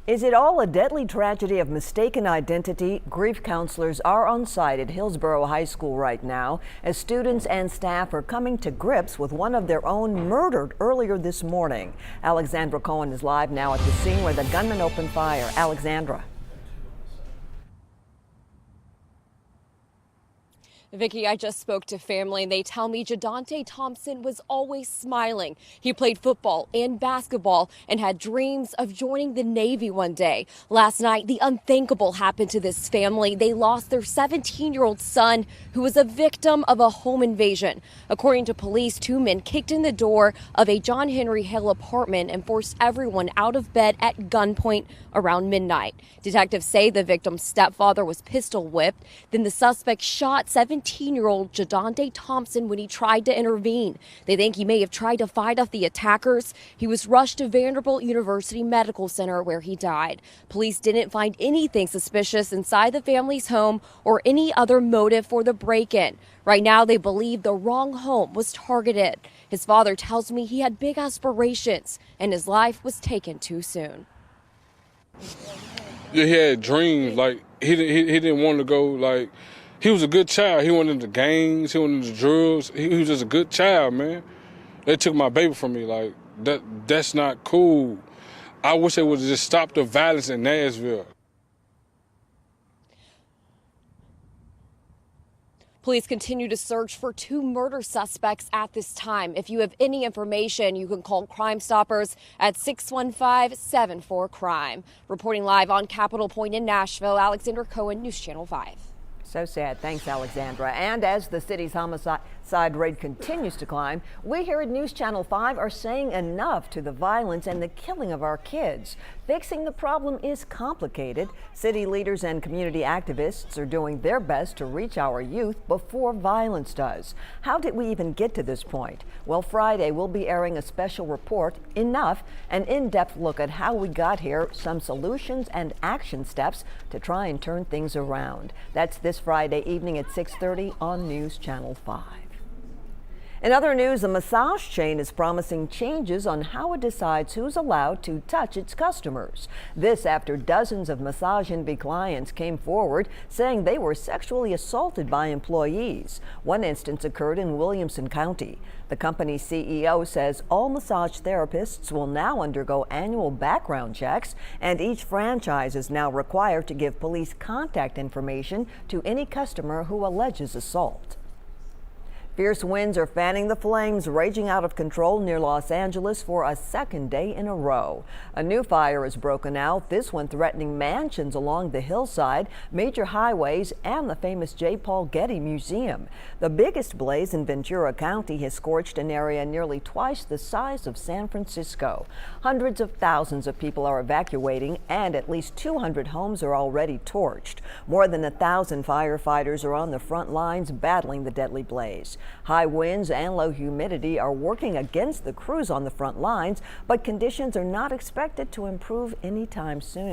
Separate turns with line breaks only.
Is it all a deadly tragedy of mistaken identity? Grief counselors are on site at Hillsborough High School right now as students and staff are coming to grips with one of their own murdered earlier this morning. Alexandra Cohen is live now at the scene where the gunman opened fire. Alexandra.
Vicki, I just spoke to family and they tell me Jadante Thompson was always smiling. He played football and basketball and had dreams of joining the Navy one day. Last night, the unthinkable happened to this family. They lost their 17-year-old son, who was a victim of a home invasion. According to police, two men kicked in the door of a John Henry Hale apartment and forced everyone out of bed at gunpoint around midnight. Detectives say the victim's stepfather was pistol whipped. Then the suspect shot 17-year-old Jadante Thompson when he tried to intervene. They think he may have tried to fight off the attackers. He was rushed to Vanderbilt University Medical Center where he died. Police didn't find anything suspicious inside the family's home or any other motive for the break-in. Right now, they believe the wrong home was targeted. His father tells me he had big aspirations and his life was taken too soon.
Yeah, he had dreams. Like he didn't want to go. Like he was a good child. He went into gangs. He went into drugs. He was just a good child, man. They took my baby from me. Like that's not cool. I wish they would have just stopped the violence in Nashville.
Police continue to search for two murder suspects at this time. If you have any information, you can call Crime Stoppers at 615-74-CRIME. Reporting live on Capitol Point in Nashville, Alexandra Cohen, News Channel 5.
So sad. Thanks, Alexandra. And as the city's homicide rate continues to climb, we here at News Channel 5 are saying enough to the violence and the killing of our kids. Fixing the problem is complicated. City leaders and community activists are doing their best to reach our youth before violence does. How did we even get to this point? Well, Friday we'll be airing a special report, Enough, an in-depth look at how we got here, some solutions and action steps to try and turn things around. That's this Friday evening at 6:30 on News Channel 5. In other news, a massage chain is promising changes on how it decides who's allowed to touch its customers. This after dozens of massage envy clients came forward saying they were sexually assaulted by employees. One instance occurred in Williamson County. The company's CEO says all massage therapists will now undergo annual background checks, and each franchise is now required to give police contact information to any customer who alleges assault. Fierce winds are fanning the flames raging out of control near Los Angeles for a second day in a row. A new fire has broken out, this one threatening mansions along the hillside, major highways, and the famous J. Paul Getty Museum. The biggest blaze in Ventura County has scorched an area nearly twice the size of San Francisco. Hundreds of thousands of people are evacuating, and at least 200 homes are already torched. More than 1,000 firefighters are on the front lines battling the deadly blaze. High winds and low humidity are working against the crews on the front lines, but conditions are not expected to improve anytime soon.